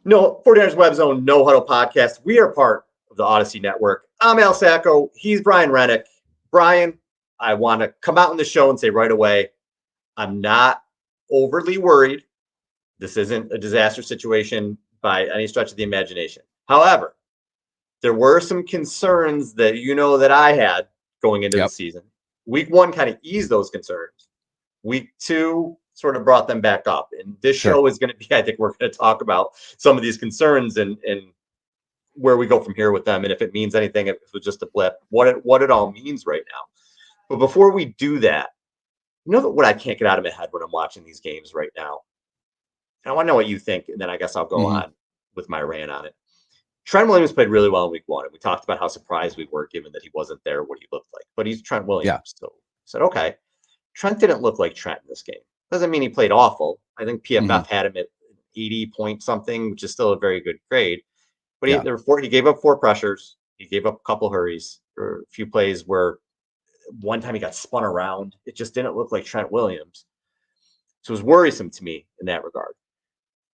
No, 49ers Web Zone No Huddle podcast. We are part of the Odyssey Network. I'm Al Sacco. He's Brian Rennick. Brian, I want to come out on the show and say right away, I'm not overly worried. This isn't a disaster situation by any stretch of the imagination. However, there were some concerns that that I had going into the Yep. season. Week one kind of eased those concerns. Week two sort of brought them back up. And this Sure. show is going to be, I think we're going to talk about some of these concerns and where we go from here with them. And if it means anything, if it was just a blip, what it all means right now. But before we do that, what I can't get out of my head when I'm watching these games right now? And I want to know what you think, and then I guess I'll go Mhm. on with my rant on it. Trent Williams played really well in week one, and we talked about how surprised we were given that he wasn't there, what he looked like. But he's Trent Williams. Yeah. So I said, okay, Trent didn't look like Trent in this game. Doesn't mean he played awful. I think PFF Mhm. had him at 80 point something, which is still a very good grade. But Yeah. he gave up 4 pressures. He gave up a couple hurries or a few plays where one time he got spun around. It just didn't look like Trent Williams. So it was worrisome to me in that regard.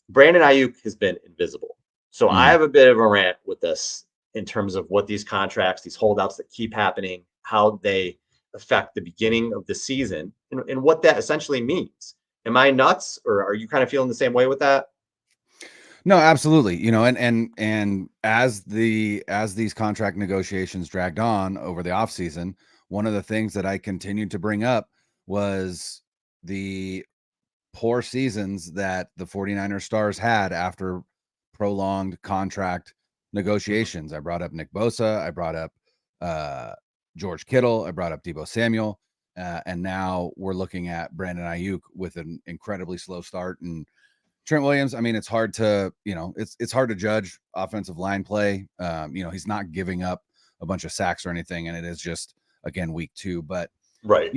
Brandon Ayuk has been invisible. So I Mhm. have a bit of a rant with this in terms of what these contracts, these holdouts that keep happening, how they affect the beginning of the season and what that essentially means. Am I nuts or are you kind of feeling the same way with that? No, absolutely. And as these contract negotiations dragged on over the offseason, one of the things that I continued to bring up was the poor seasons that the 49ers stars had after prolonged contract Mhm. negotiations. I brought up Nick Bosa, I brought up uh, George Kittle, I brought up Deebo Samuel, and now we're looking at Brandon Ayuk with an incredibly slow start. And Trent Williams, I mean, it's hard to, it's hard to judge offensive line play. He's not giving up a bunch of sacks or anything, and it is just again week two. But Right.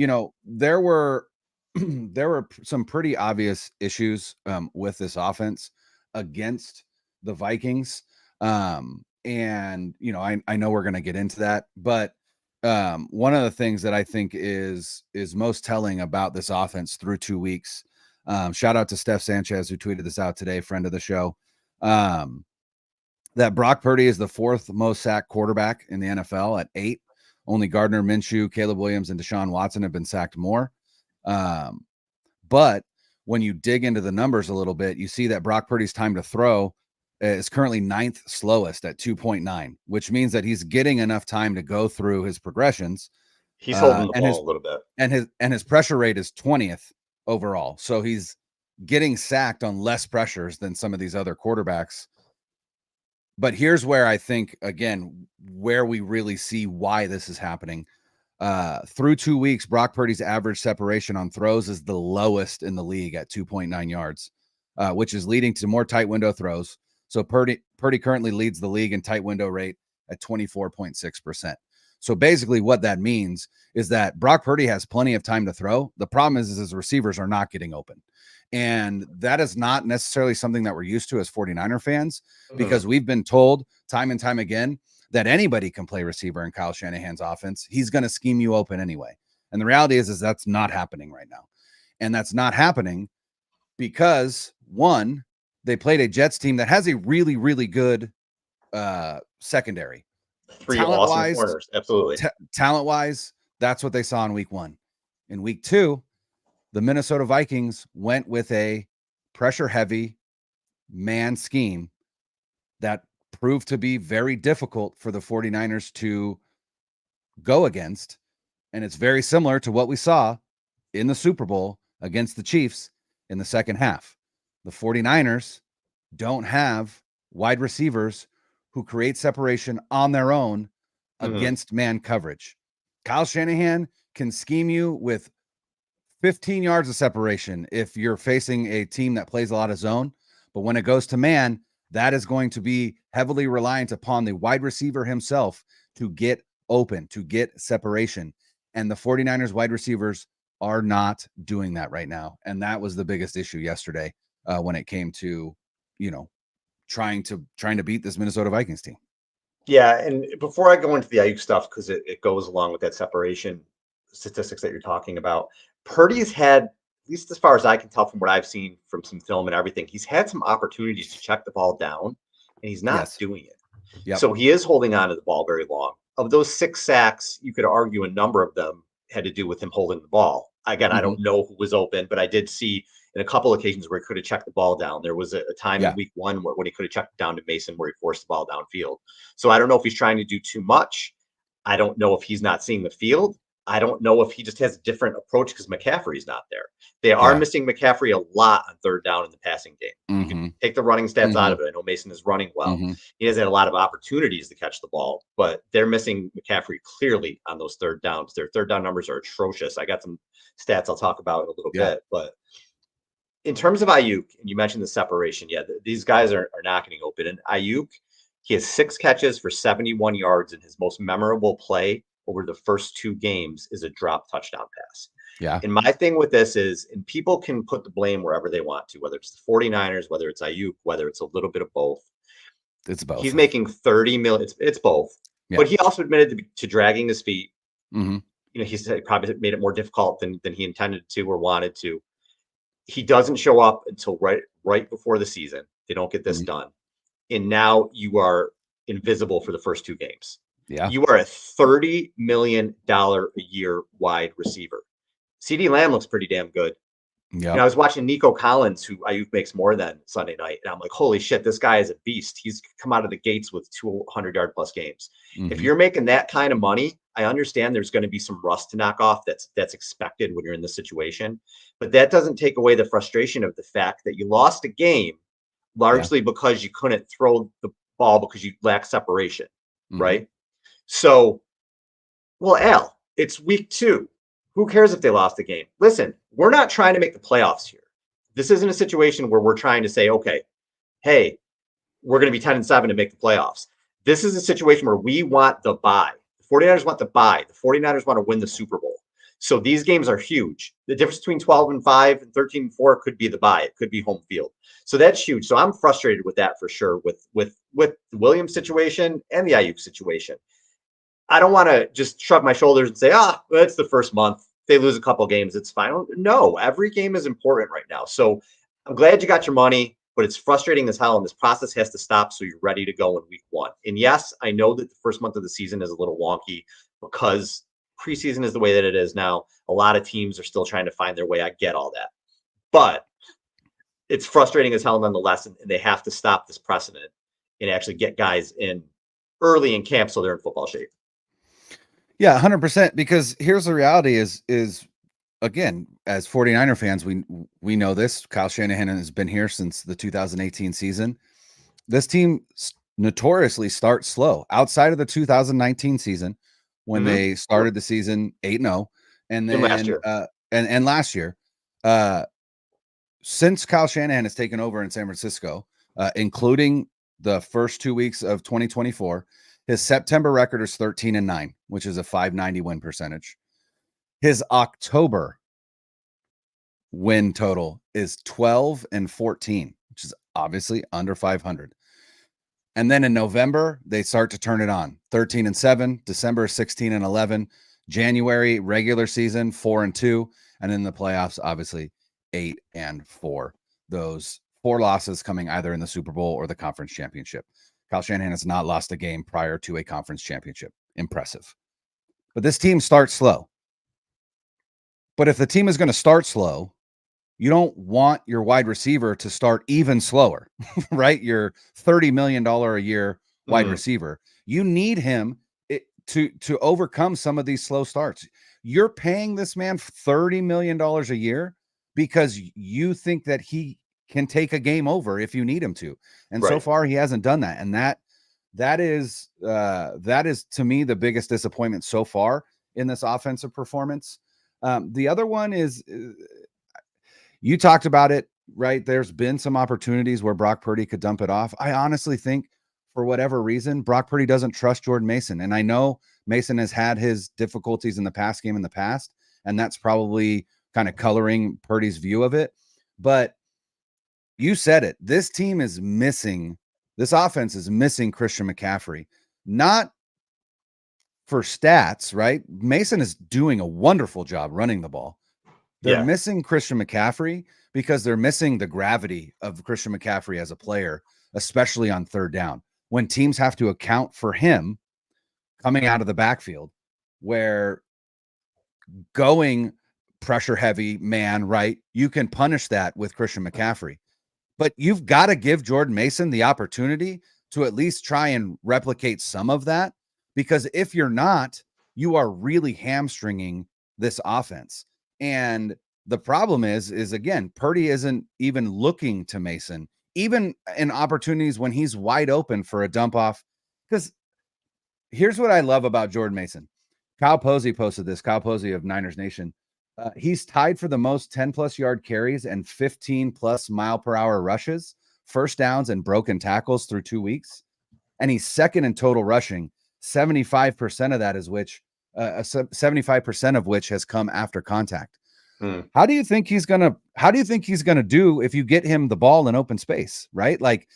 there were there were some pretty obvious issues with this offense against the Vikings. And I know we're going to get into that, but one of the things that I think is most telling about this offense through 2 weeks. Shout out to Steph Sanchez, who tweeted this out today, friend of the show. That Brock Purdy is the 4th most sacked quarterback in the NFL at 8. Only Gardner Minshew, Caleb Williams, and Deshaun Watson have been sacked more. But when you dig into the numbers a little bit, you see that Brock Purdy's time to throw is currently 9th slowest at 2.9, which means that he's getting enough time to go through his progressions. He's holding the And ball a little bit. his pressure rate is 20th overall. So he's getting sacked on less pressures than some of these other quarterbacks. But here's where I think, again, where we really see why this is happening. Through 2 weeks, Brock Purdy's average separation on throws is the lowest in the league at 2.9 yards, which is leading to more tight window throws. So Purdy currently leads the league in tight window rate at 24.6%. So basically what that means is that Brock Purdy has plenty of time to throw. The problem is his receivers are not getting open. And that is not necessarily something that we're used to as 49er fans, because we've been told time and time again that anybody can play receiver in Kyle Shanahan's offense. He's going to scheme you open anyway. And the reality is that's not happening right now. And that's not happening because, one, they played a Jets team that has a really, really good secondary. 3 awesome corners. Absolutely. Talent-wise, that's what they saw in week one. In week two, the Minnesota Vikings went with a pressure-heavy man scheme that proved to be very difficult for the 49ers to go against. And it's very similar to what we saw in the Super Bowl against the Chiefs in the second half. The 49ers don't have wide receivers who create separation on their own Mhm. against man coverage. Kyle Shanahan can scheme you with 15 yards of separation if you're facing a team that plays a lot of zone. But when it goes to man, that is going to be heavily reliant upon the wide receiver himself to get open, to get separation. And the 49ers wide receivers are not doing that right now. And that was the biggest issue yesterday when it came to, trying to beat this Minnesota Vikings team. Yeah, and before I go into the Ayuk stuff, because it goes along with that separation statistics that you're talking about, Purdy's had least as far as I can tell from what I've seen from some film and everything, he's had some opportunities to check the ball down, and he's not Yes. doing it. Yep. So he is holding on to the ball very long. Of those 6 sacks, you could argue a number of them had to do with him holding the ball. Again, I don't know who was open, but I did see in a couple occasions where he could have checked the ball down. There was a time Yeah. in week 1 when he could have checked it down to Mason where he forced the ball downfield. So I don't know if he's trying to do too much. I don't know if he's not seeing the field. I don't know if he just has a different approach because McCaffrey's not there. They are Yeah. missing McCaffrey a lot on third down in the passing game. You can take the running stats out of it. I know Mason is running well. He has had a lot of opportunities to catch the ball, but they're missing McCaffrey clearly on those third downs. Their third down numbers are atrocious. I got some stats I'll talk about in a little bit, but in terms of Ayuk, and you mentioned the separation, these guys are not getting open. And Ayuk, he has 6 catches for 71 yards, and his most memorable play over the first 2 games is a drop touchdown pass. Yeah. And my thing with this is, and people can put the blame wherever they want to, whether it's the 49ers, whether it's Ayuk, whether it's a little bit of both. It's both. He's making 30 million. It's both. Yeah. But he also admitted to dragging his feet. Mm-hmm. You know, he said probably made it more difficult than he intended to or wanted to. He doesn't show up until right before the season. They don't get this done. And now you are invisible for the first 2 games. Yeah. You are a $30 million a year wide receiver. CeeDee Lamb looks pretty damn good. Yeah. You know, I was watching Nico Collins, who Ayuk makes more than Sunday night, and I'm like, holy shit, this guy is a beast. He's come out of the gates with 200-yard plus games. If you're making that kind of money, I understand there's going to be some rust to knock off. That's expected when you're in this situation, but that doesn't take away the frustration of the fact that you lost a game largely because you couldn't throw the ball because you lack separation, right? So, well, Al, it's week 2. Who cares if they lost the game? Listen, we're not trying to make the playoffs here. This isn't a situation where we're trying to say, okay, hey, we're going to be 10-7 to make the playoffs. This is a situation where we want the bye. The 49ers want the bye. The 49ers want to win the Super Bowl. So these games are huge. The difference between 12-5 and 13-4 could be the bye. It could be home field. So that's huge. So I'm frustrated with that for sure, with the Williams situation and the Ayuk situation. I don't want to just shrug my shoulders and say, well, it's the first month. They lose a couple games, it's fine. No, every game is important right now. So I'm glad you got your money, but it's frustrating as hell. And this process has to stop so you're ready to go in week 1. And yes, I know that the first month of the season is a little wonky because preseason is the way that it is now. A lot of teams are still trying to find their way. I get all that. But it's frustrating as hell nonetheless. And they have to stop this precedent and actually get guys in early in camp so they're in football shape. Yeah, 100%. Because here's the reality is again, as 49er fans, we know this. Kyle Shanahan has been here since the 2018 season. This team notoriously starts slow outside of the 2019 season when they started the season 8-0, and then last year. And last year, since Kyle Shanahan has taken over in San Francisco, including the first 2 weeks of 2024. His September record is 13-9, which is a .590 win percentage. His October win total is 12-14, which is obviously under 500. And then in November, they start to turn it on. 13-7, December 16-11, January regular season 4-2, and in the playoffs, obviously 8-4. Those 4 losses coming either in the Super Bowl or the conference championship. Kyle Shanahan has not lost a game prior to a conference championship. Impressive. But this team starts slow. But if the team is going to start slow, you don't want your wide receiver to start even slower, right? Your $30 million a year wide receiver. You need him to overcome some of these slow starts. You're paying this man $30 million a year because you think that he can take a game over if you need him to. And so far he hasn't done that. And that is to me the biggest disappointment so far in this offensive performance. The other one is you talked about it, right? There's been some opportunities where Brock Purdy could dump it off. I honestly think for whatever reason, Brock Purdy doesn't trust Jordan Mason. And I know Mason has had his difficulties in the pass game in the past, and that's probably kind of coloring Purdy's view of it. But you said it. This team is missing. This offense is missing Christian McCaffrey. Not for stats, right? Mason is doing a wonderful job running the ball. They're Yeah. missing Christian McCaffrey because they're missing the gravity of Christian McCaffrey as a player, especially on third down, when teams have to account for him coming out of the backfield, where going pressure heavy man, right? You can punish that with Christian McCaffrey, but you've got to give Jordan Mason the opportunity to at least try and replicate some of that, because if you're not, you are really hamstringing this offense. And the problem is again, Purdy isn't even looking to Mason, even in opportunities when he's wide open for a dump off. Because here's what I love about Jordan Mason. Kyle Posey posted this. Kyle Posey of Niners Nation. He's tied for the most 10-plus yard carries and 15-plus mile-per-hour rushes, first downs, and broken tackles through 2 weeks. And he's second in total rushing. 75% of that is 75% of which has come after contact. How do you think he's gonna do if you get him the ball in open space, right? Like,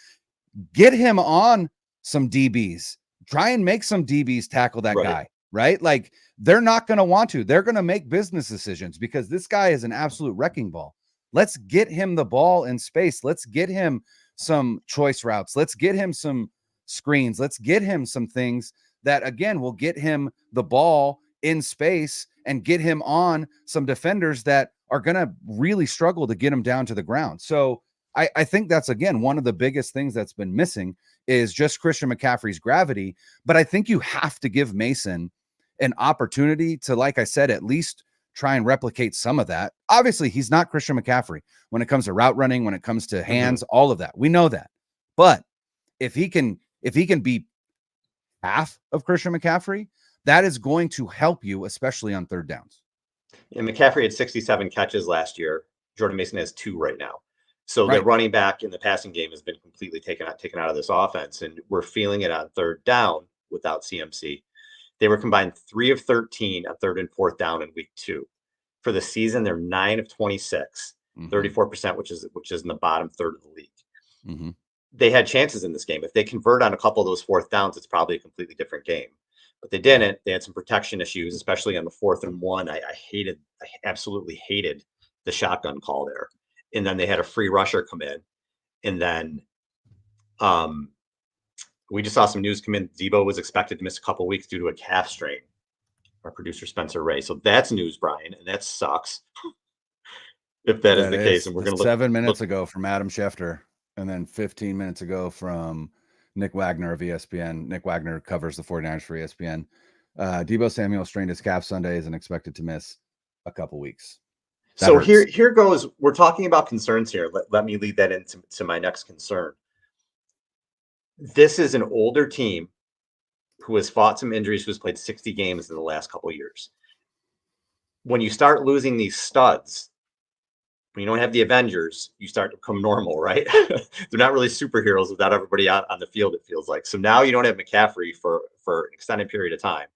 get him on some DBs. Try and make some DBs tackle that guy, right? Like, they're not going to want to. They're going to make business decisions because this guy is an absolute wrecking ball. Let's get him the ball in space. Let's get him some choice routes. Let's get him some screens. Let's get him some things that, again, will get him the ball in space and get him on some defenders that are going to really struggle to get him down to the ground. So I think that's, again, one of the biggest things that's been missing is just Christian McCaffrey's gravity. But I think you have to give Mason an opportunity to, like I said, at least try and replicate some of that. Obviously, he's not Christian McCaffrey when it comes to route running, when it comes to hands, all of that. We know that. But if he can be half of Christian McCaffrey, that is going to help you, especially on third downs. And McCaffrey had 67 catches last year. Jordan Mason has 2 right now. So the running back in the passing game has been completely taken out of this offense, and we're feeling it on third down without CMC. They were combined 3 of 13 on third and fourth down in week 2. For the season, they're 9 of 26, 34%, which is in the bottom third of the league. They had chances in this game. If they convert on a couple of those fourth downs, it's probably a completely different game. But they didn't. They had some protection issues, especially on the 4th and 1. I absolutely hated the shotgun call there. And then they had a free rusher come in. And then we just saw some news come in. Debo was expected to miss a couple of weeks due to a calf strain. Our producer, Spencer Ray. So that's news, Brian, and that sucks. If that is the case. And we're going to look 7 minutes ago from Adam Schefter, and then 15 minutes ago from Nick Wagner of ESPN. Nick Wagner covers the 49ers for ESPN. Debo Samuel strained his calf Sunday and expected to miss a couple weeks. So here goes. We're talking about concerns here. Let me lead that into my next concern. This is an older team who has fought some injuries, who has played 60 games in the last couple of years. When you start losing these studs, when you don't have the Avengers, you start to become normal, right? They're not really superheroes without everybody out on the field, it feels like. So now you don't have McCaffrey for an extended period of time.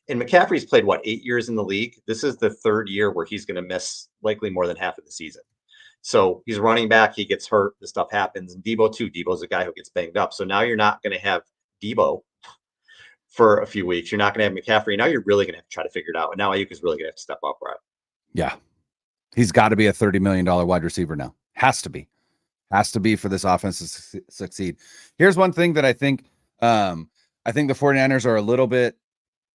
And McCaffrey's played, 8 years in the league? This is the 3rd year where he's going to miss likely more than half of the season. So he's running back. He gets hurt. This stuff happens. And Debo, too. Debo's a guy who gets banged up. So now you're not going to have Debo for a few weeks. You're not going to have McCaffrey. Now you're really going to have to try to figure it out. And now Ayuk is really going to have to step up, right? Yeah. He's got to be a $30 million wide receiver now. Has to be for this offense to succeed. Here's one thing that I think the 49ers are a little bit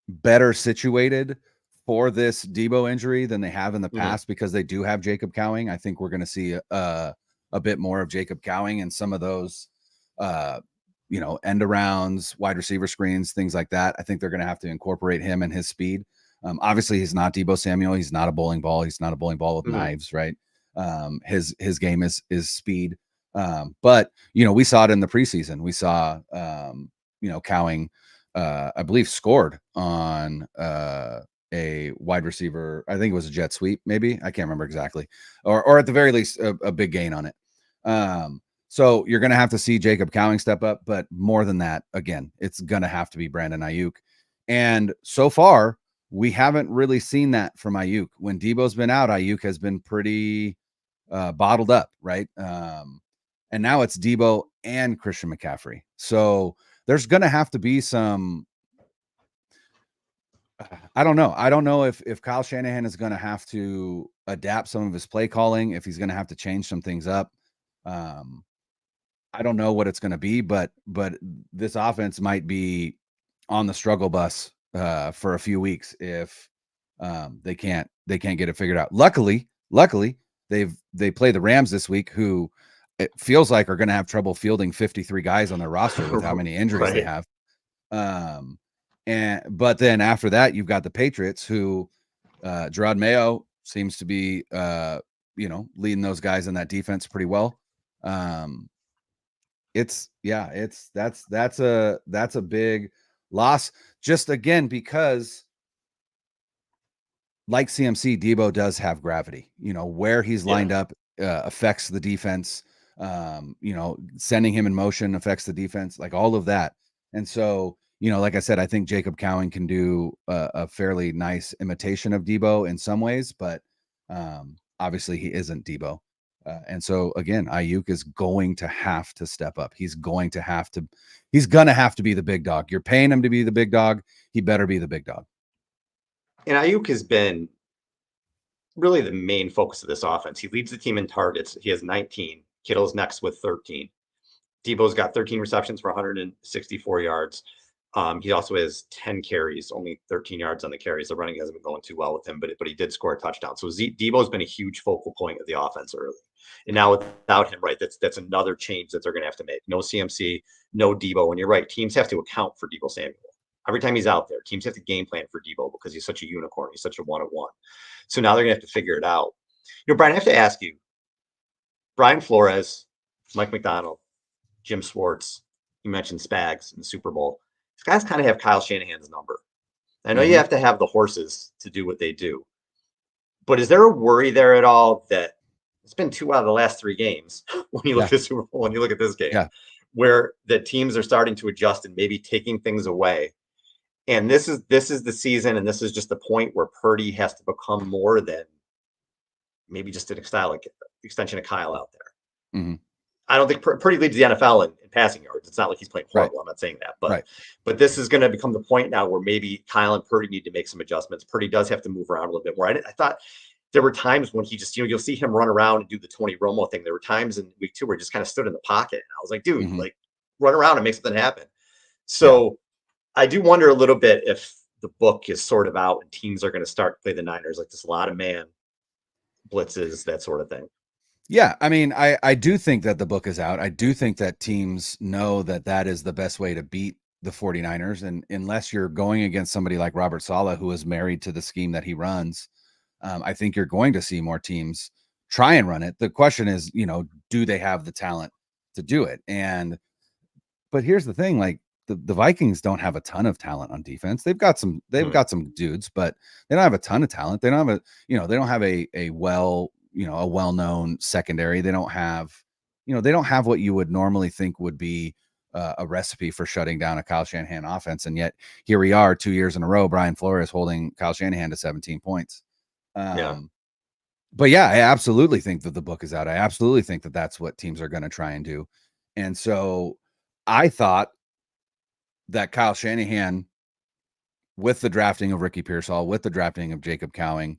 better situated for this Debo injury than they have in the past, because they do have Jacob Cowing. I think we're going to see a bit more of Jacob Cowing and some of those, end arounds, wide receiver screens, things like that. I think they're going to have to incorporate him and his speed. Obviously, he's not Debo Samuel. He's not a bowling ball. He's not a bowling ball with knives, right? His game is speed. But we saw it in the preseason. We saw Cowing, I believe, scored on a wide receiver. I think it was a jet sweep, maybe. I can't remember exactly, or at the very least a big gain on it. So you're going to have to see Jacob Cowing step up, but more than that, again, it's going to have to be Brandon Ayuk. And so far, we haven't really seen that from Ayuk. When Debo's been out, Ayuk has been pretty bottled up, right? And now it's Debo and Christian McCaffrey. So there's going to have to be some, I don't know. I don't know if Kyle Shanahan is going to have to adapt some of his play calling, if he's going to have to change some things up. I don't know what it's going to be, but this offense might be on the struggle bus for a few weeks if they can't get it figured out. Luckily, they play the Rams this week, who it feels like are going to have trouble fielding 53 guys on their roster with how many injuries they have. But then after that, you've got the Patriots, who Gerard Mayo seems to be leading those guys in that defense pretty well. That's a big loss, just again because, like CMC, Debo does have gravity. Where he's lined up affects the defense. Sending him in motion affects the defense, like all of that. And so, like I said, I think Jacob Cowing can do a fairly nice imitation of Debo in some ways, but obviously he isn't Debo. And so again, Ayuk is going to have to step up. He's going to have to be the big dog. You're paying him to be the big dog. He better be the big dog. And Ayuk has been really the main focus of this offense. He leads the team in targets. He has 19. Kittle's next with 13. Debo's got 13 receptions for 164 yards. He also has 10 carries, only 13 yards on the carries. The running hasn't been going too well with him, but he did score a touchdown. So Debo's been a huge focal point of the offense early. And now without him, right, that's another change that they're going to have to make. No CMC, no Debo. And you're right, teams have to account for Debo Samuel. Every time he's out there, teams have to game plan for Debo because he's such a unicorn. He's such a one-on-one. So now they're going to have to figure it out. Brian, I have to ask you, Brian Flores, Mike McDonald, Jim Schwartz, you mentioned Spags in the Super Bowl. These guys kind of have Kyle Shanahan's number. I know you have to have the horses to do what they do. But is there a worry there at all that it's been 2 out of the last 3 games when you look at the Super Bowl, when you look at this game, where the teams are starting to adjust and maybe taking things away? And this is the season, and this is just the point where Purdy has to become more than maybe just an extension of Kyle out there. Mm-hmm. I don't think Purdy leads the NFL in passing yards. It's not like he's playing horrible. Right. I'm not saying that, but this is going to become the point now where maybe Kyle and Purdy need to make some adjustments. Purdy does have to move around a little bit more. I thought there were times when he just, you'll see him run around and do the Tony Romo thing. There were times in week 2 where he just kind of stood in the pocket. And I was like, dude, like run around and make something happen. So I do wonder a little bit if the book is sort of out and teams are going to start to play the Niners like this, a lot of man blitzes, that sort of thing. Yeah, I mean, I do think that the book is out. I do think that teams know that is the best way to beat the 49ers. And unless you're going against somebody like Robert Saleh, who is married to the scheme that he runs, I think you're going to see more teams try and run it. The question is, do they have the talent to do it? But here's the thing, like the Vikings don't have a ton of talent on defense. They've got some dudes, but they don't have a ton of talent. They don't have a well-known secondary. They don't have what you would normally think would be a recipe for shutting down a Kyle Shanahan offense. And yet here we are 2 years in a row, Brian Flores holding Kyle Shanahan to 17 points. But yeah, I absolutely think that the book is out. I absolutely think that that's what teams are going to try and do. And so I thought that Kyle Shanahan, with the drafting of Ricky Pearsall, with the drafting of Jacob Cowing,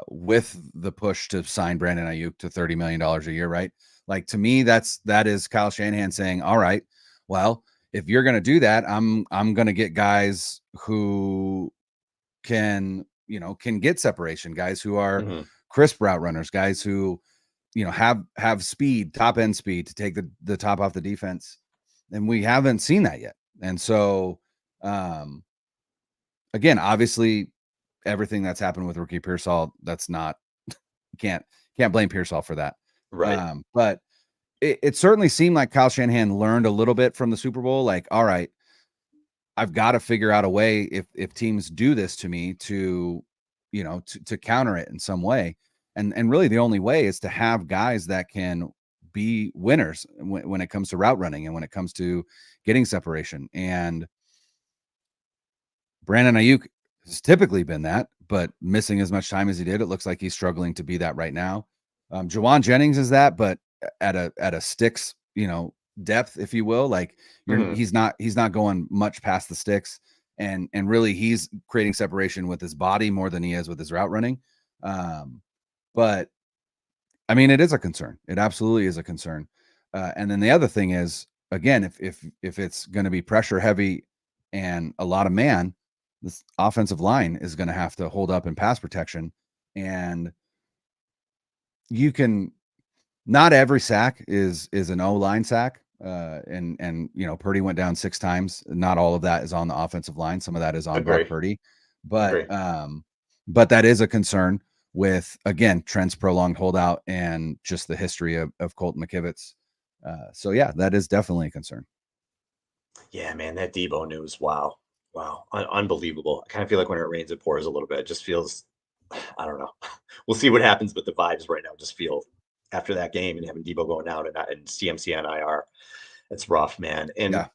with the push to sign Brandon Ayuk to $30 million a year, right? Like, to me, that is Kyle Shanahan saying, all right, well, if you're going to do that, I'm going to get guys who can get separation, guys who are crisp route runners, guys who, have speed, top end speed to take the top off the defense. And we haven't seen that yet. And so, again, obviously, everything that's happened with Ricky Pearsall, that's not, can't blame Pearsall for that. Right. But it certainly seemed like Kyle Shanahan learned a little bit from the Super Bowl. Like, all right, I've got to figure out a way if teams do this to me to counter it in some way. And really the only way is to have guys that can be winners when it comes to route running and when it comes to getting separation. And Brandon Ayuk has typically been that, but missing as much time as he did, it looks like he's struggling to be that right now. Jawan Jennings is that, but at a sticks, depth, if you will. Like, he's not going much past the sticks, and really he's creating separation with his body more than he is with his route running. But I mean, it is a concern. It absolutely is a concern. And then the other thing is, again, if it's going to be pressure heavy and a lot of man, this offensive line is going to have to hold up in pass protection. And you can, not every sack is an O-line sack. And you know, Purdy went down 6 times. Not all of that is on the offensive line. Some of that is on Brock Purdy. But that is a concern with, again, Trent's prolonged holdout and just the history of Colton McKivitz. So yeah, that is definitely a concern. Yeah, man, that Debo news. Wow. Unbelievable. I kind of feel like when it rains, it pours a little bit. It just feels, I don't know. We'll see what happens, but the vibes right now just feel after that game and having Debo going out and CMC on IR. It's rough, man. And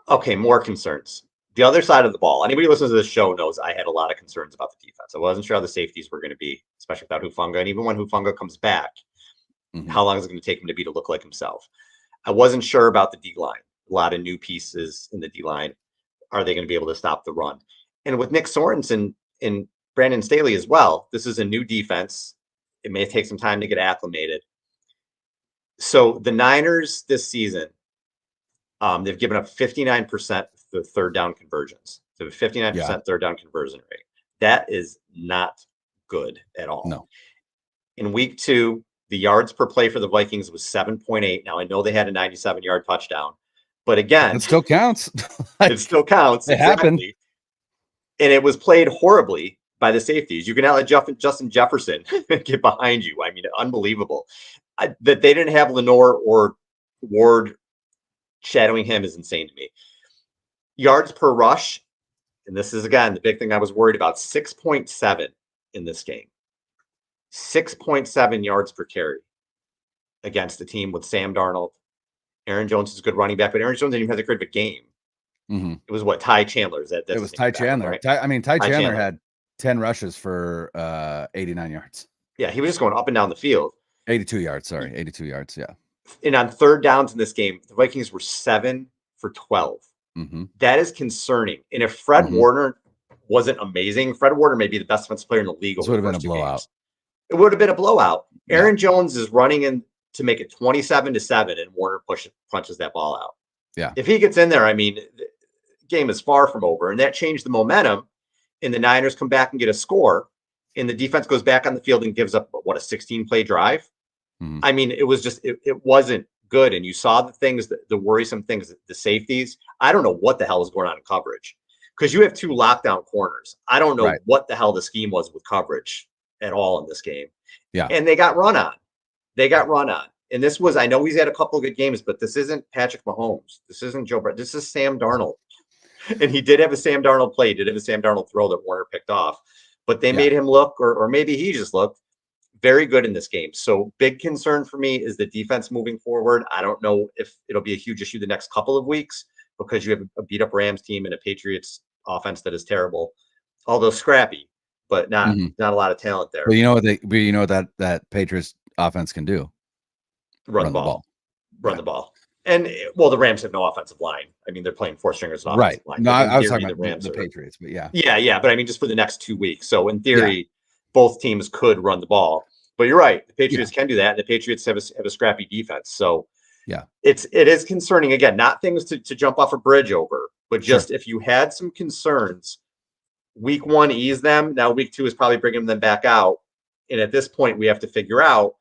okay, more concerns. The other side of the ball. Anybody who listens to this show knows I had a lot of concerns about the defense. I wasn't sure how the safeties were going to be, especially without Hufanga. And even when Hufanga comes back, how long is it going to take him to look like himself? I wasn't sure about the D-line. A lot of new pieces in the D-line. Are they going to be able to stop the run? And with Nick Sorensen and Brandon Staley as well, this is a new defense. It may take some time to get acclimated. So the Niners this season, they've given up 59% the third down conversions. So 59% third down conversion rate. That is not good at all. No. In week 2, the yards per play for the Vikings was 7.8. Now I know they had a 97-yard touchdown, but again, it still counts. It still counts. It happened. And it was played horribly by the safeties. You can not let Justin Jefferson get behind you. I mean, unbelievable. That they didn't have Lenore or Ward shadowing him is insane to me. Yards per rush, and this is, again, the big thing I was worried about, 6.7 in this game. 6.7 yards per carry against the team with Sam Darnold. Aaron Jones is a good running back, but Aaron Jones didn't even have that great of a game. It was what, Ty Chandler's. It was Ty Chandler. Right? Ty Chandler had 10 rushes for 89 yards. Yeah, he was just going up and down the field. 82 yards, sorry. 82 yards, yeah. And on third downs in this game, the Vikings were 7 for 12. That is concerning. And if Fred Warner wasn't amazing, Fred Warner may be the best defensive player in the league. This would have been a blowout. Games. It would have been a blowout. Aaron Jones is running in to make it 27-7, and Warner punches that ball out. Yeah. If he gets in there, I mean, the game is far from over. And that changed the momentum. And the Niners come back and get a score. And the defense goes back on the field and gives up, a 16-play drive? I mean, it was just, it wasn't good. And you saw the things, the worrisome things, the safeties. I don't know what the hell is going on in coverage because you have 2 lockdown corners. I don't know what the hell the scheme was with coverage at all in this game. Yeah. And they got run on. And this was, I know he's had a couple of good games, but this isn't Patrick Mahomes. This isn't Joe Burrow. This is Sam Darnold. And he did have a Sam Darnold play. He did have a Sam Darnold throw that Warner picked off. But they made him look, or maybe he just looked, very good in this game. So big concern for me is the defense moving forward. I don't know if it'll be a huge issue the next couple of weeks because you have a beat-up Rams team and a Patriots offense that is terrible, although scrappy, but not a lot of talent there. But you know what that Patriots offense can do? Run the ball. Run the ball. And, well, the Rams have no offensive line. I mean, they're playing 4 stringers on offensive line. No, I was talking about the Patriots, but yeah. Yeah. But I mean, just for the next 2 weeks. So in theory, both teams could run the ball. But you're right. The Patriots can do that. And the Patriots have a scrappy defense. So it is concerning. Again, not things to jump off a bridge over, but just if you had some concerns, week 1, ease them. Now week 2 is probably bringing them back out. And at this point, we have to figure out,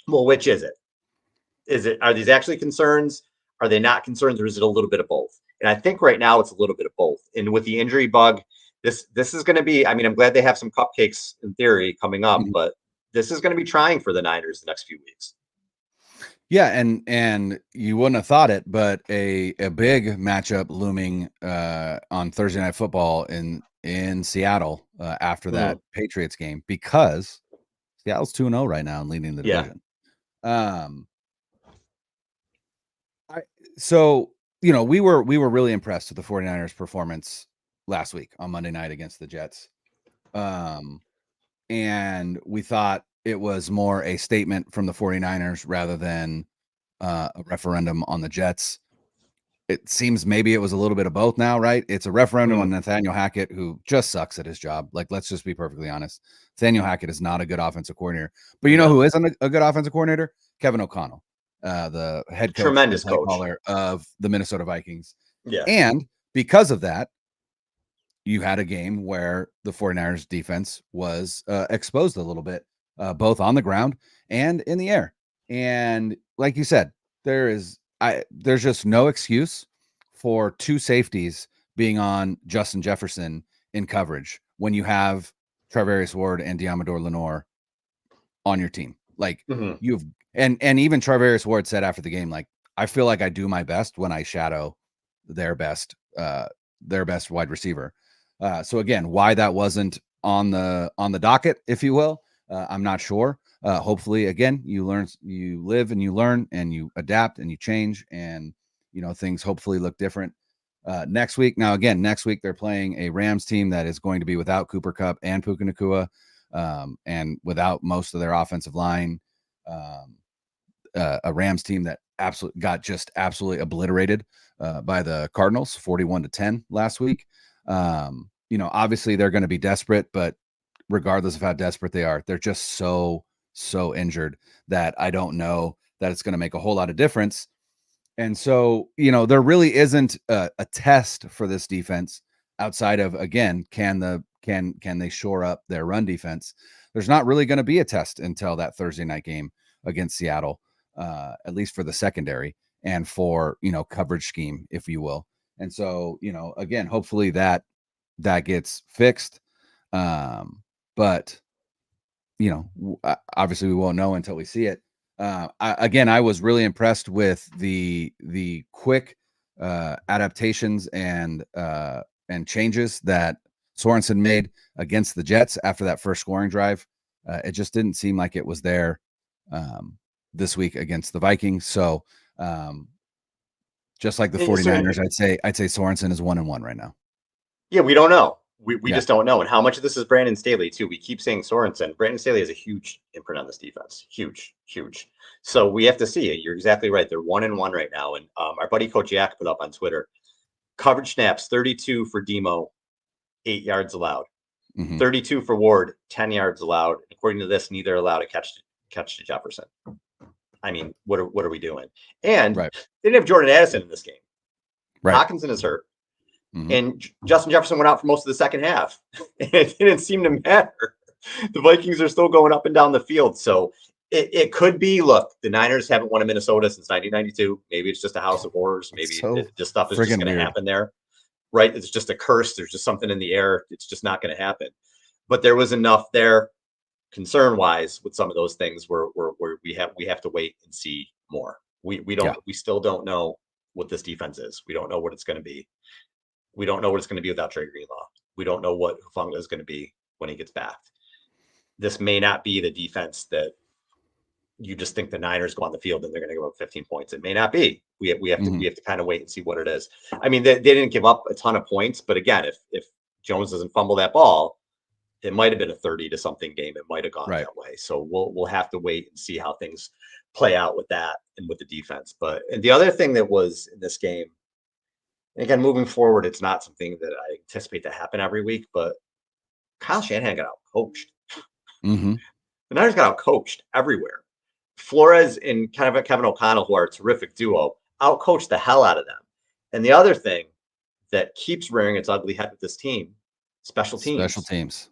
well, which is it? Are these actually concerns? Are they not concerns, or is it a little bit of both? And I think right now it's a little bit of both. And with the injury bug, this is going to be, I mean, I'm glad they have some cupcakes in theory coming up, but this is going to be trying for the Niners the next few weeks. Yeah, and you wouldn't have thought it, but a big matchup looming on Thursday Night Football in Seattle after that Patriots game, because Seattle's 2-0 right now and leading the division. So, you know, we were really impressed with the 49ers performance last week on Monday night against the Jets. And we thought it was more a statement from the 49ers rather than a referendum on the Jets. it seems maybe it was a little bit of both now, right? It's a referendum Mhm. on Nathaniel Hackett, who just sucks at his job. Like, let's just be perfectly honest. Nathaniel Hackett is not a good offensive coordinator. But you know No. who is a good offensive coordinator? Kevin O'Connell, the head coach and Tremendous play coach. caller of the Minnesota Vikings. Yeah. And because of that, you had a game where the 49ers defense was exposed a little bit, both on the ground and in the air. And like you said, there's just no excuse for two safeties being on Justin Jefferson in coverage when you have Travarius Ward and Diamador Lenore on your team. Like Mhm. you've and even Travarius Ward said after the game, like, I feel like I do my best when I shadow their best wide receiver. So again, why that wasn't on the docket, if you will, I'm not sure. Hopefully, again, you live and you learn and you adapt and you change, and things hopefully look different next week. Now, again, next week they're playing a Rams team that is going to be without Cooper Kupp and Puka Nacua, and without most of their offensive line. A Rams team that absolutely obliterated by the Cardinals 41-10 last week. Obviously they're going to be desperate, but regardless of how desperate they are, they're just so injured that I don't know that it's going to make a whole lot of difference. And so, there really isn't a test for this defense outside of, again, can they shore up their run defense? There's not really going to be a test until that Thursday night game against Seattle, at least for the secondary and for, coverage scheme, if you will. And so, again, hopefully that gets fixed. But, obviously we won't know until we see it. I was really impressed with the quick adaptations and changes that Sorensen made against the Jets after that first scoring drive. It just didn't seem like it was there this week against the Vikings. So just like the 49ers, I'd say Sorensen is 1-1 right now. Yeah, we don't know. We Yeah. just don't know. And how much of this is Brandon Staley, too? We keep saying Sorensen. Brandon Staley has a huge imprint on this defense. Huge, huge. So we have to see it. You're exactly right. They're 1-1 right now. And our buddy Coach Yak put up on Twitter, coverage snaps, 32 for Demo, 8 yards allowed. 32 for Ward, 10 yards allowed. According to this, neither allowed a catch to Jefferson. I mean, what are we doing? And Right. they didn't have Jordan Addison in this game. Right. Hockenson is hurt. And Justin Jefferson went out for most of the second half. It didn't seem to matter. The Vikings are still going up and down the field. So it could be, look, the Niners haven't won in Minnesota since 1992. Maybe it's just a house of horrors. Maybe this stuff is just going to happen there. Right? It's just a curse. There's just something in the air. It's just not going to happen. But there was enough there, concern-wise, with some of those things where we have to wait and see more. We still don't know what this defense is. We don't know what it's going to be. We don't know what it's going to be without Trey Greenlaw. We don't know what Hufanga is going to be when he gets back. This may not be the defense that you just think the Niners go on the field and they're going to give up 15 points. It may not be. We have to kind of wait and see what it is. I mean, they didn't give up a ton of points, but again, if Jones doesn't fumble that ball, it might have been a 30-something game. It might have gone that way. So we'll have to wait and see how things play out with that and with the defense. And the other thing that was in this game, again, moving forward, it's not something that I anticipate to happen every week, but Kyle Shanahan got out-coached. The Niners got out-coached everywhere. Flores and kind of Kevin O'Connell, who are a terrific duo, out-coached the hell out of them. And the other thing that keeps rearing its ugly head with this team, special teams. Special teams.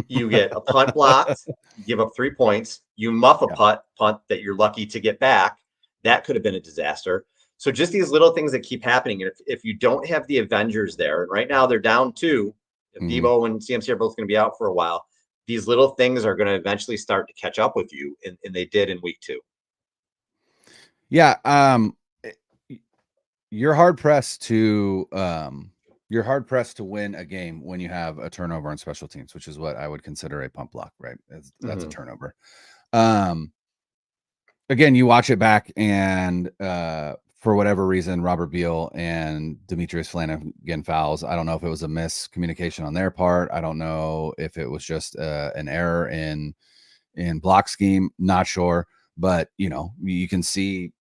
You get a punt blocked, you give up 3 points, you muff a punt that you're lucky to get back. That could have been a disaster. So just these little things that keep happening. And if you don't have the Avengers there, and right now they're down 2, if Debo and CMC are both going to be out for a while, these little things are going to eventually start to catch up with you. And they did in week 2. Yeah. You're hard pressed to win a game when you have a turnover on special teams, which is what I would consider a punt block, right? That's a turnover. Again, you watch it back and for whatever reason, Robert Beal and Demetrius Flanagan fouls. I don't know if it was a miscommunication on their part. I don't know if it was just an error in block scheme. Not sure, but you can see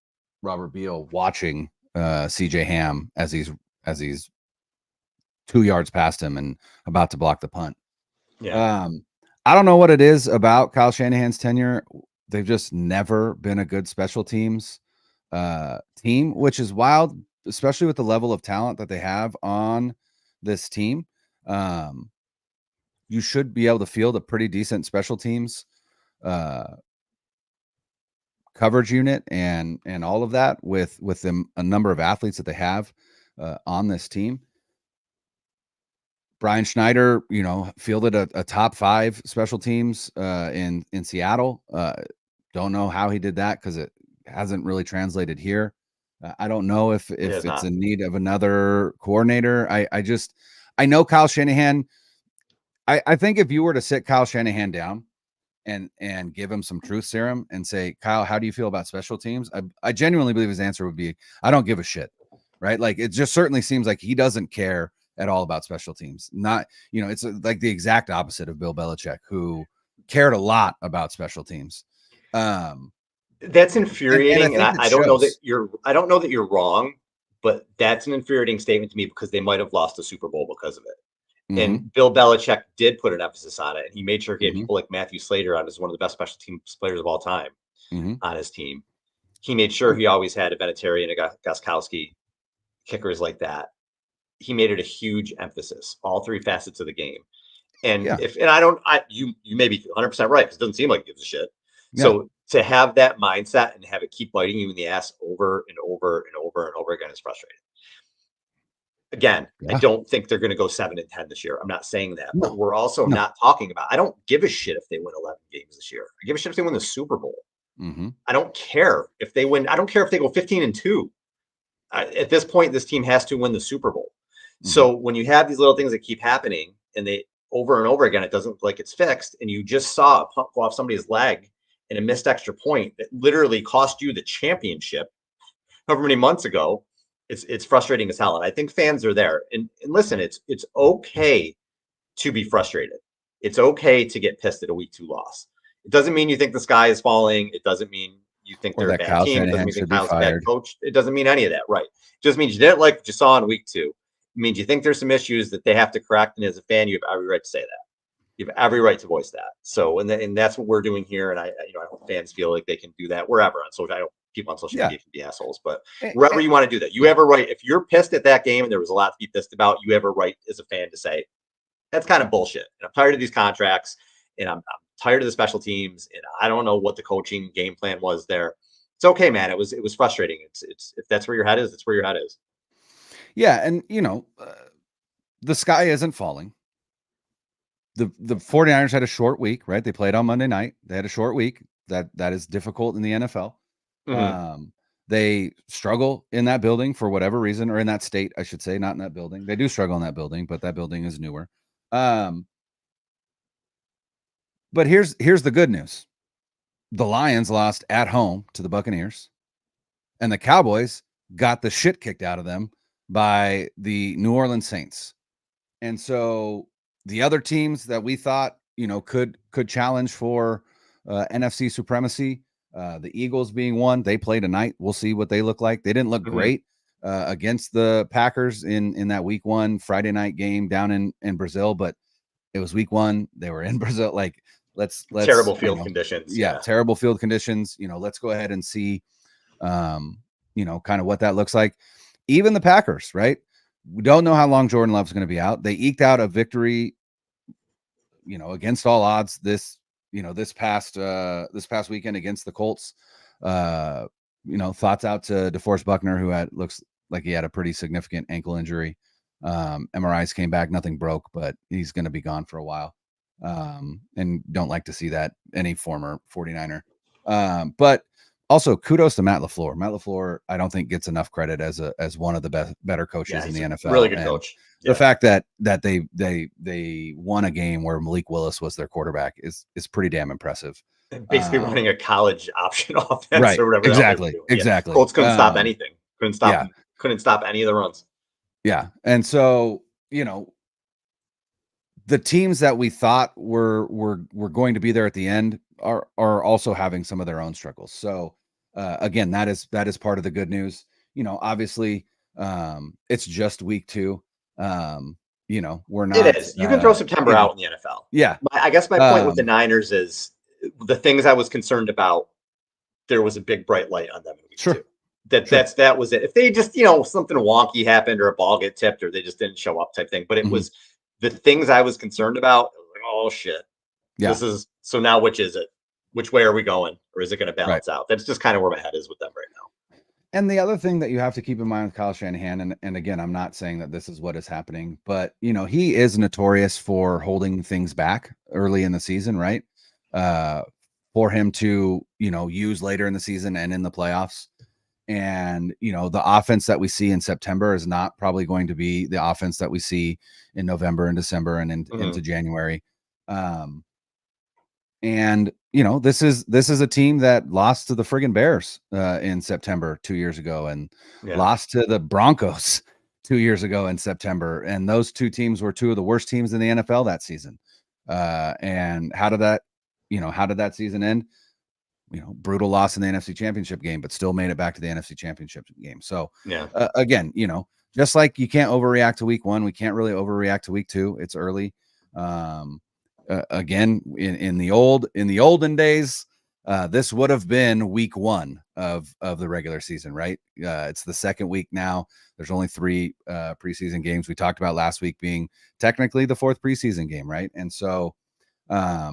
Robert Beal watching CJ Ham as he's 2 yards past him and about to block the punt. Yeah. I don't know what it is about Kyle Shanahan's tenure. They've just never been a good special teams team, which is wild, especially with the level of talent that they have on this team. You should be able to field a pretty decent special teams coverage unit and all of that with them, a number of athletes that they have on this team. Brian Schneider, fielded a top 5 special teams in Seattle. Don't know how he did that because it hasn't really translated here. I don't know if it's in need of another coordinator. I know Kyle Shanahan. I think if you were to sit Kyle Shanahan down and give him some truth serum and say, Kyle, how do you feel about special teams? I genuinely believe his answer would be, I don't give a shit. Right? Like, it just certainly seems like he doesn't care at all about special teams. Not, it's like the exact opposite of Bill Belichick, who cared a lot about special teams. That's infuriating, and I don't know that you're wrong, but that's an infuriating statement to me because they might have lost the Super Bowl because of it. Mm-hmm. And Bill Belichick did put an emphasis on it, and he made sure he had people like Matthew Slater on as one of the best special teams players of all time on his team. He made sure he always had a Vinatieri and a Gostkowski, kickers like that. He made it a huge emphasis, all 3 facets of the game. And you may be 100% right, because it doesn't seem like he gives a shit. Yeah. So to have that mindset and have it keep biting you in the ass over and over and over and over again is frustrating. Again, I don't think they're going to go 7-10 this year. I'm not saying that, but we're also not talking about, I don't give a shit if they win 11 games this year. I give a shit if they win the Super Bowl. I don't care if they win. I don't care if they go 15-2. At this point, this team has to win the Super Bowl. So when you have these little things that keep happening and they over and over again, it doesn't look like it's fixed. And you just saw a punt go off somebody's leg and a missed extra point that literally cost you the championship however many months ago. It's frustrating as hell. And I think fans are there. And listen, it's okay to be frustrated. It's okay to get pissed at a week 2 loss. It doesn't mean you think the sky is falling. It doesn't mean you think they're a bad team. It doesn't mean you think Kyle's a bad coach. It doesn't mean any of that, right? It just means you didn't like what you saw in week 2. It means you think there's some issues that they have to correct. And as a fan, you have every right to say that. You have every right to voice that. So, and that's what we're doing here. And I hope fans feel like they can do that wherever on social. I don't people on social media can be assholes, but wherever you want to do that, you have a right. If you're pissed at that game and there was a lot to be pissed about, you have a right as a fan to say that's kind of bullshit. And I'm tired of these contracts, and I'm tired of the special teams, and I don't know what the coaching game plan was there. It's okay, man. It was frustrating. It's if that's where your head is, that's where your head is. Yeah, and the sky isn't falling. The 49ers had a short week, right? They played on Monday night. They had a short week. That is difficult in the NFL. They struggle in that building for whatever reason, or in that state, I should say, not in that building. They do struggle in that building, but that building is newer. But here's the good news. The Lions lost at home to the Buccaneers, and the Cowboys got the shit kicked out of them by the New Orleans Saints. And so the other teams that we thought, could challenge for NFC supremacy, the Eagles being one, they play tonight. We'll see what they look like. They didn't look great against the Packers in that week 1 Friday night game down in Brazil, but it was week 1. They were in Brazil. Like, let's terrible field conditions. Yeah, terrible field conditions. Let's go ahead and see, kind of what that looks like. Even the Packers, right? We don't know how long Jordan Love's going to be out. They eked out a victory, against all odds this past weekend against the Colts. Thoughts out to DeForest Buckner, who looks like he had a pretty significant ankle injury. MRIs came back, nothing broke, but he's going to be gone for a while. And don't like to see that, any former 49er. But also kudos to Matt LaFleur. Matt LaFleur, I don't think gets enough credit as one of the better coaches in the NFL. Really good coach. The fact that they won a game where Malik Willis was their quarterback is pretty damn impressive. Basically running a college option offense, right? Or whatever. Exactly. Colts couldn't stop anything. Couldn't stop any of the runs. Yeah, and so the teams that we thought were going to be there at the end are also having some of their own struggles. So again, that is part of the good news. obviously, it's just week 2. We're not. It is. You can throw September out in the NFL. Yeah. I guess my point with the Niners is the things I was concerned about. There was a big bright light on them in week 2. That was it. If they just, something wonky happened or a ball get tipped or they just didn't show up type thing, but it was the things I was concerned about. I was like, oh shit. Yeah. So now which is it? Which way are we going? Or is it going to balance out? That's just kind of where my head is with them right now. And the other thing that you have to keep in mind with Kyle Shanahan, and again, I'm not saying that this is what is happening, but he is notorious for holding things back early in the season, right? For him to, use later in the season and in the playoffs. And, the offense that we see in September is not probably going to be the offense that we see in November and December and into January. And this is a team that lost to the friggin' Bears in September 2 years ago and lost to the Broncos 2 years ago in September. And those two teams were two of the worst teams in the NFL that season. And how did that season end? Brutal loss in the NFC Championship game, but still made it back to the NFC Championship game. So again, just like you can't overreact to week 1, we can't really overreact to week 2. It's early. Again, in the olden days, this would have been week 1 of the regular season, right? It's the second week now. There's only 3 preseason games. We talked about last week being technically the 4th preseason game, right? And so, I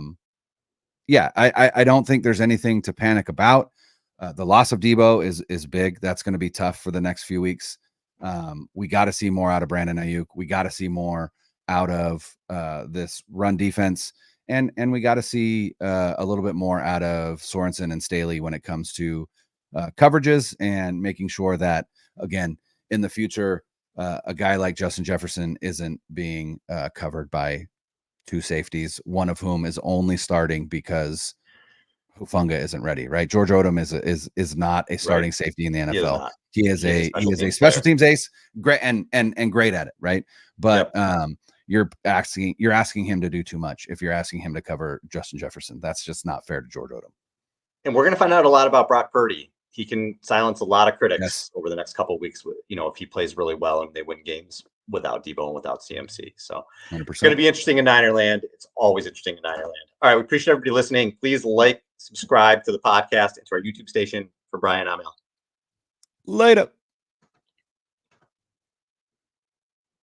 don't think there's anything to panic about. The loss of Debo is big. That's going to be tough for the next few weeks. We got to see more out of Brandon Ayuk. We got to see more out of this run defense, and we got to see a little bit more out of Sorensen and Staley when it comes to coverages and making sure that, again, in the future, a guy like Justin Jefferson isn't being covered by 2 safeties, one of whom is only starting because Hufanga isn't ready, right? George Odom is not a starting safety in the NFL. He is a special teams ace, great and great at it, right? But you're asking him to do too much if you're asking him to cover Justin Jefferson. That's just not fair to George Odom. And we're going to find out a lot about Brock Purdy. He can silence a lot of critics over the next couple of weeks, if he plays really well and they win games without Debo and without CMC. So 100%. It's going to be interesting in Ninerland. It's always interesting in Ninerland. All right. We appreciate everybody listening. Please subscribe to the podcast and to our YouTube station. For Brian, I'm Al. Later.